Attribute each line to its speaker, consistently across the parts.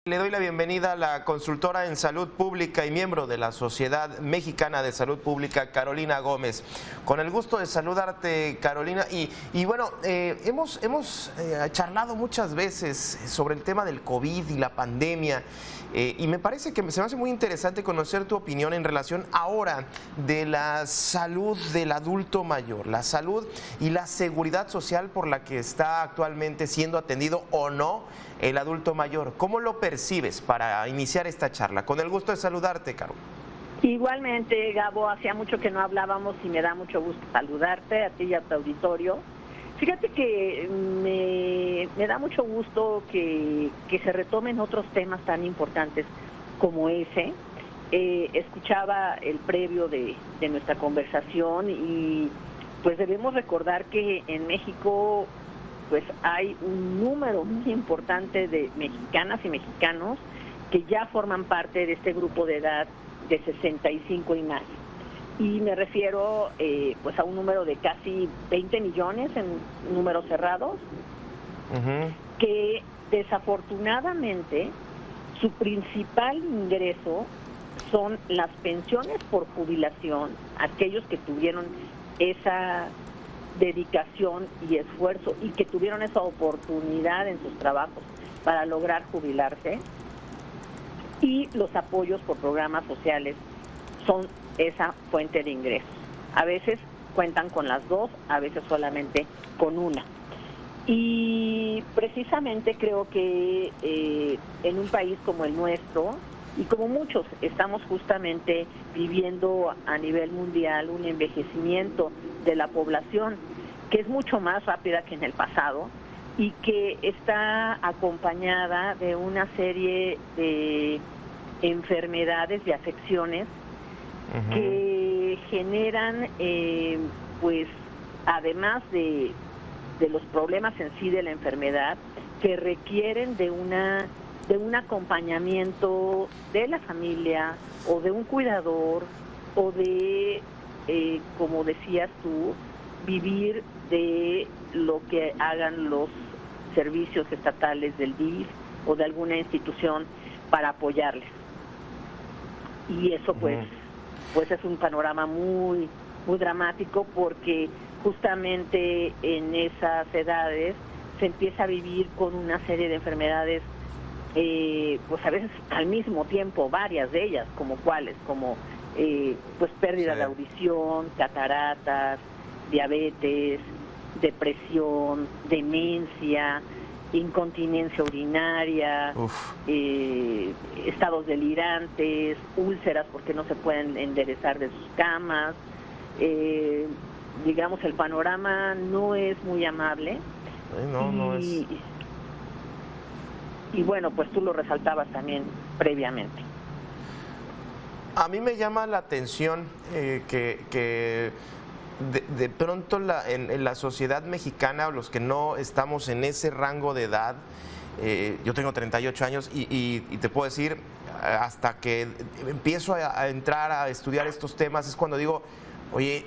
Speaker 1: Le doy la bienvenida a la consultora en salud pública y miembro de la Sociedad Mexicana de Salud Pública, Carolina Gómez. Con el gusto de saludarte, Carolina. Y bueno, hemos charlado muchas veces sobre el tema del COVID y la pandemia. Y me parece que se me hace muy interesante conocer tu opinión en relación ahora de la salud del adulto mayor, la salud y la seguridad social por la que está actualmente siendo atendido o no el adulto mayor. ¿Cómo lo percibes para iniciar esta charla? Con el gusto de saludarte, Caro.
Speaker 2: Igualmente, Gabo, hacía mucho que no hablábamos y me da mucho gusto saludarte a ti y a tu auditorio. Fíjate que me da mucho gusto que se retomen otros temas tan importantes como ese. Escuchaba el previo de nuestra conversación y pues debemos recordar que en México pues hay un número muy importante de mexicanas y mexicanos que ya forman parte de este grupo de edad de 65 y más. Y me refiero pues a un número de casi 20 millones en números cerrados, que desafortunadamente su principal ingreso son las pensiones por jubilación, aquellos que tuvieron esa dedicación y esfuerzo y que tuvieron esa oportunidad en sus trabajos para lograr jubilarse, y los apoyos por programas sociales son esa fuente de ingresos. A veces cuentan con las dos, a veces solamente con una. Y precisamente creo que en un país como el nuestro, y como muchos, estamos justamente viviendo a nivel mundial un envejecimiento de la población que es mucho más rápida que en el pasado y que está acompañada de una serie de enfermedades, de afecciones que generan, pues, además de los problemas en sí de la enfermedad, que requieren de un acompañamiento de la familia o de un cuidador o de, como decías tú, vivir de lo que hagan los servicios estatales del DIF o de alguna institución para apoyarles. Y eso pues es un panorama muy dramático, porque justamente en esas edades se empieza a vivir con una serie de enfermedades, pues a veces al mismo tiempo, varias de ellas, como cuáles, como pues pérdida de audición, cataratas, diabetes, depresión, demencia, incontinencia urinaria, estados delirantes, úlceras porque no se pueden enderezar de sus camas. Digamos, el panorama no es muy amable.
Speaker 1: No es.
Speaker 2: Y bueno, pues tú lo resaltabas también previamente.
Speaker 1: A mí me llama la atención que de pronto en la sociedad mexicana, los que no estamos en ese rango de edad, yo tengo 38 años y te puedo decir, hasta que empiezo a entrar a estudiar estos temas, es cuando digo, oye,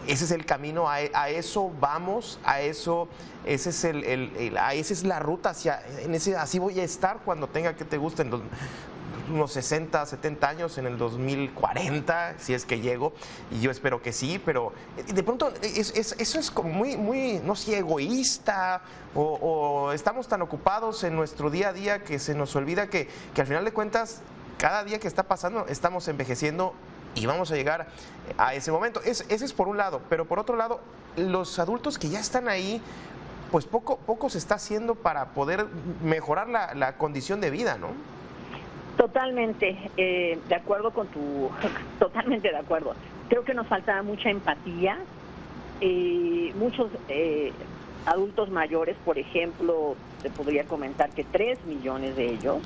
Speaker 1: ese es el camino, a eso vamos, esa es la ruta, así voy a estar cuando tenga, que te gusten, unos 60, 70 años, en el 2040, si es que llego, y yo espero que sí, pero de pronto eso es como muy, no sé, egoísta, o estamos tan ocupados en nuestro día a día que se nos olvida que al final de cuentas, cada día que está pasando, estamos envejeciendo y vamos a llegar a ese momento. Ese es por un lado, pero por otro lado, los adultos que ya están ahí, pues poco se está haciendo para poder mejorar la condición de vida, ¿no?
Speaker 2: Totalmente de acuerdo totalmente de acuerdo. Creo que nos falta mucha empatía. Muchos adultos mayores, por ejemplo, te podría comentar que 3 millones de ellos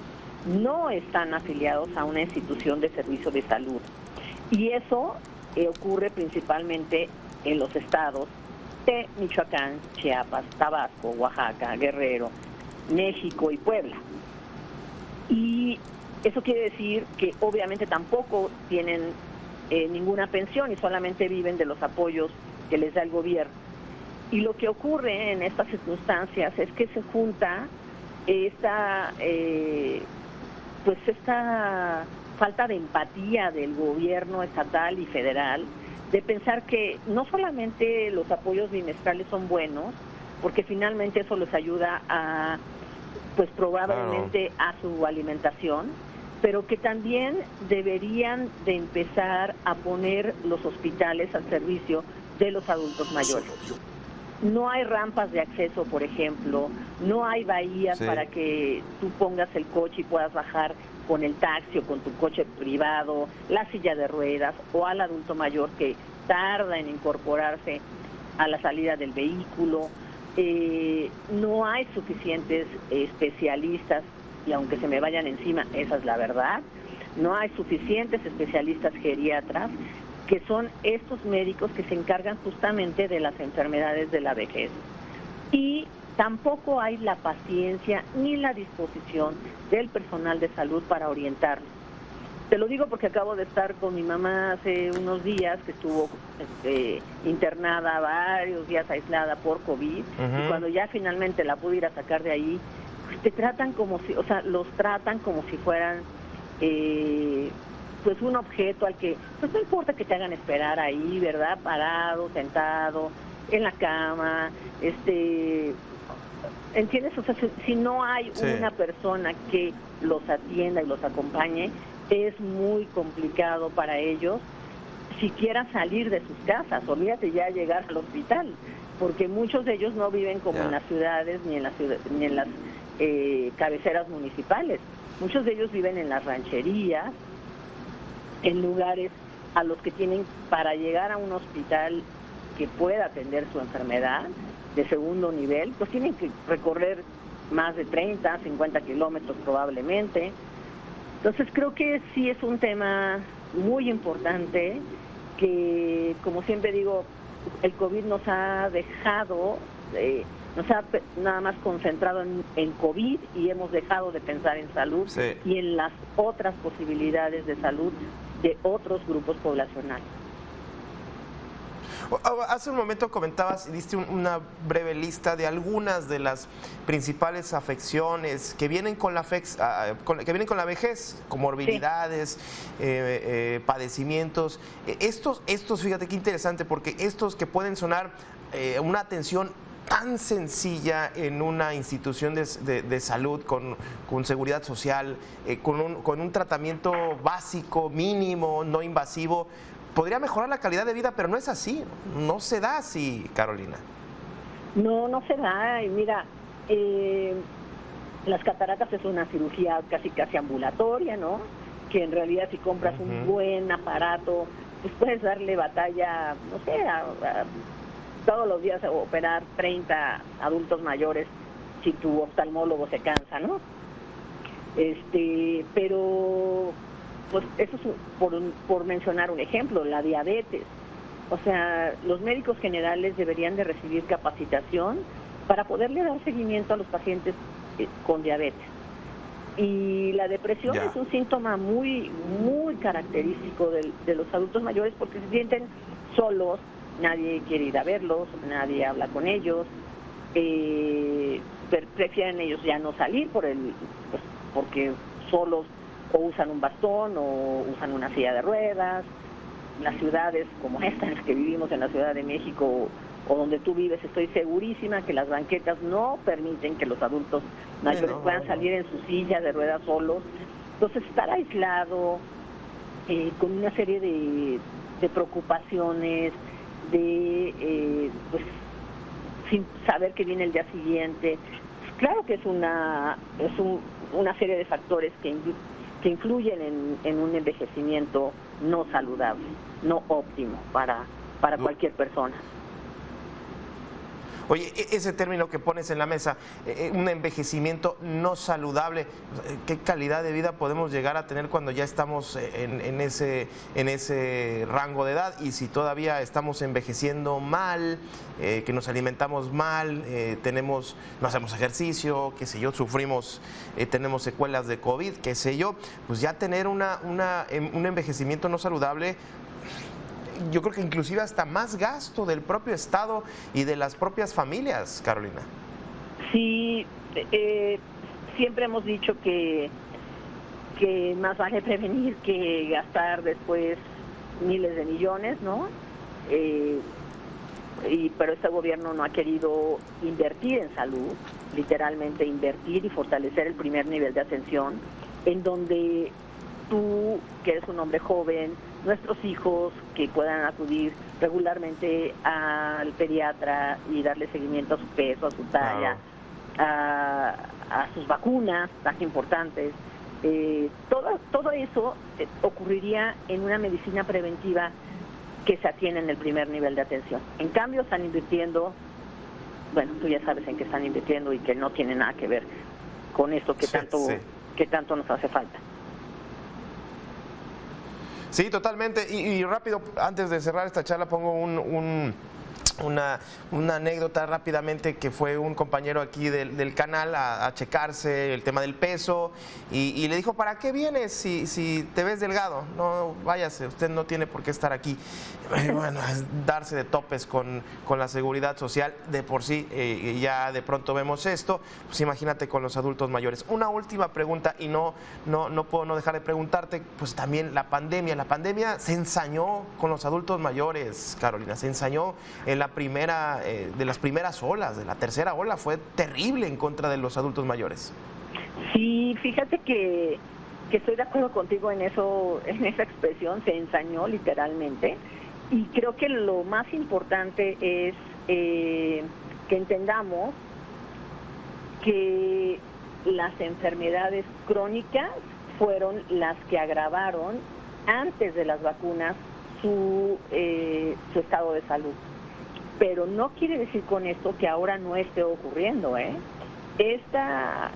Speaker 2: no están afiliados a una institución de servicio de salud. Y eso ocurre principalmente en los estados de Michoacán, Chiapas, Tabasco, Oaxaca, Guerrero, México y Puebla. Y eso quiere decir que obviamente tampoco tienen ninguna pensión y solamente viven de los apoyos que les da el gobierno. Y lo que ocurre en estas circunstancias es que se junta esta pues esta falta de empatía del gobierno estatal y federal, de pensar que no solamente los apoyos bimestrales son buenos, porque finalmente eso les ayuda a, pues probablemente a su alimentación, pero que también deberían de empezar a poner los hospitales al servicio de los adultos mayores. No hay rampas de acceso, por ejemplo, no hay bahías para que tú pongas el coche y puedas bajar con el taxi o con tu coche privado, la silla de ruedas, o al adulto mayor que tarda en incorporarse a la salida del vehículo. No hay suficientes especialistas, y aunque se me vayan encima, esa es la verdad, no hay suficientes especialistas geriatras, que son estos médicos que se encargan justamente de las enfermedades de la vejez. Y tampoco hay la paciencia ni la disposición del personal de salud para orientarlos. Te lo digo porque acabo de estar con mi mamá hace unos días, que estuvo internada varios días aislada por COVID, y cuando ya finalmente la pude ir a sacar de ahí, pues te tratan como si, o sea, los tratan como si fueran pues un objeto al que, pues no importa que te hagan esperar ahí, ¿verdad? Parado, sentado, en la cama, ¿entiendes? O sea, si no hay una persona que los atienda y los acompañe, es muy complicado para ellos siquiera salir de sus casas, olvídate ya llegar al hospital, porque muchos de ellos no viven como en las ciudades ni en las cabeceras municipales. Muchos de ellos viven en las rancherías, en lugares a los que tienen, para llegar a un hospital que pueda atender su enfermedad de segundo nivel, pues tienen que recorrer más de 30, 50 kilómetros probablemente. Entonces creo que sí es un tema muy importante que, como siempre digo, el COVID nos ha dejado, nos ha nada más concentrado en COVID, y hemos dejado de pensar en salud y en las otras posibilidades de salud de otros grupos poblacionales.
Speaker 1: Hace un momento comentabas y diste una breve lista de algunas de las principales afecciones que vienen con la vejez, comorbilidades, padecimientos. Estos, fíjate qué interesante, porque estos que pueden sonar una atención tan sencilla en una institución de salud con seguridad social, con un tratamiento básico, mínimo, no invasivo, podría mejorar la calidad de vida, pero no es así, no se da así, Carolina.
Speaker 2: No se da, y mira, las cataratas es una cirugía casi ambulatoria, ¿no? Que en realidad si compras un buen aparato, pues puedes darle batalla, no sé, todos los días a operar 30 adultos mayores si tu oftalmólogo se cansa, ¿no? Pero pues eso es por mencionar un ejemplo, la diabetes. O sea, los médicos generales deberían de recibir capacitación para poderle dar seguimiento a los pacientes con diabetes. Y la depresión es un síntoma muy, muy característico de los adultos mayores, porque se sienten solos, nadie quiere ir a verlos, nadie habla con ellos, prefieren ellos ya no salir porque solos o usan un bastón o usan una silla de ruedas. Las ciudades como esta en las que vivimos, en la Ciudad de México o donde tú vives, estoy segurísima que las banquetas no permiten que los adultos mayores puedan salir en su silla de ruedas solos. Entonces, estar aislado, con una serie de preocupaciones, pues sin saber que viene el día siguiente, pues claro que es una serie de factores que influyen en un envejecimiento no saludable, no óptimo para cualquier persona.
Speaker 1: Oye, ese término que pones en la mesa, un envejecimiento no saludable, ¿qué calidad de vida podemos llegar a tener cuando ya estamos en ese rango de edad? Y si todavía estamos envejeciendo mal, que nos alimentamos mal, no hacemos ejercicio, qué sé yo, sufrimos, tenemos secuelas de COVID, qué sé yo, pues ya tener un envejecimiento no saludable, yo creo que inclusive hasta más gasto del propio Estado y de las propias familias,
Speaker 2: Sí, siempre hemos dicho que que más vale prevenir que gastar después miles de millones, ¿no? Pero este gobierno no ha querido invertir en salud, literalmente invertir y fortalecer el primer nivel de atención, en donde tú, que eres un hombre joven, nuestros hijos que puedan acudir regularmente al pediatra y darle seguimiento a su peso, a su talla, a sus vacunas tan importantes. Todo eso ocurriría en una medicina preventiva que se atiene en el primer nivel de atención. En cambio, están invirtiendo, bueno, tú ya sabes en qué están invirtiendo y que no tiene nada que ver con esto que tanto nos hace falta.
Speaker 1: Sí, totalmente. Y rápido, antes de cerrar esta charla, pongo una anécdota rápidamente, que fue un compañero aquí del canal a checarse el tema del peso y le dijo: ¿para qué vienes si te ves delgado? No, váyase, usted no tiene por qué estar aquí. Bueno, es darse de topes con la seguridad social de por sí, ya de pronto vemos esto, pues imagínate con los adultos mayores. Una última pregunta, y no puedo no dejar de preguntarte, pues también la pandemia se ensañó con los adultos mayores, Carolina, se ensañó en la primera, de las primeras olas, de la tercera ola, fue terrible en contra de los adultos mayores.
Speaker 2: Sí, fíjate que estoy de acuerdo contigo en eso, en esa expresión, se ensañó literalmente, y creo que lo más importante es que entendamos que las enfermedades crónicas fueron las que agravaron antes de las vacunas su estado de salud. Pero no quiere decir con esto que ahora no esté ocurriendo, ¿eh? Esta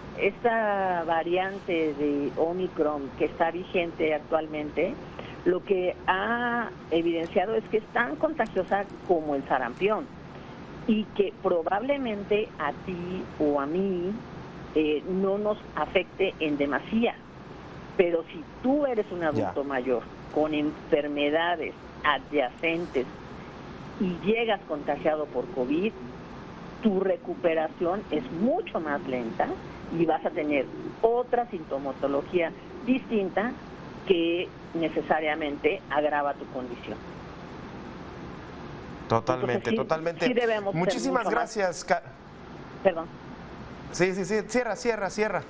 Speaker 2: variante de Omicron que está vigente actualmente, lo que ha evidenciado es que es tan contagiosa como el sarampión y que probablemente a ti o a mí no nos afecte en demasía. Pero si tú eres un adulto mayor con enfermedades adyacentes y llegas contagiado por COVID, tu recuperación es mucho más lenta y vas a tener otra sintomatología distinta que necesariamente agrava tu condición.
Speaker 1: Totalmente,
Speaker 2: Entonces,
Speaker 1: totalmente.
Speaker 2: Sí debemos
Speaker 1: Muchísimas gracias.
Speaker 2: Perdón.
Speaker 1: Sí, cierra.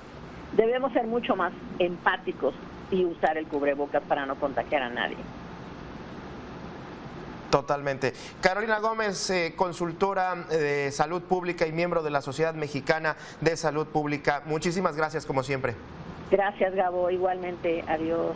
Speaker 2: Debemos ser mucho más empáticos y usar el cubrebocas para no contagiar a nadie.
Speaker 1: Totalmente. Carolina Gómez, consultora de salud pública y miembro de la Sociedad Mexicana de Salud Pública. Muchísimas gracias, como siempre.
Speaker 2: Gracias, Gabo. Igualmente. Adiós.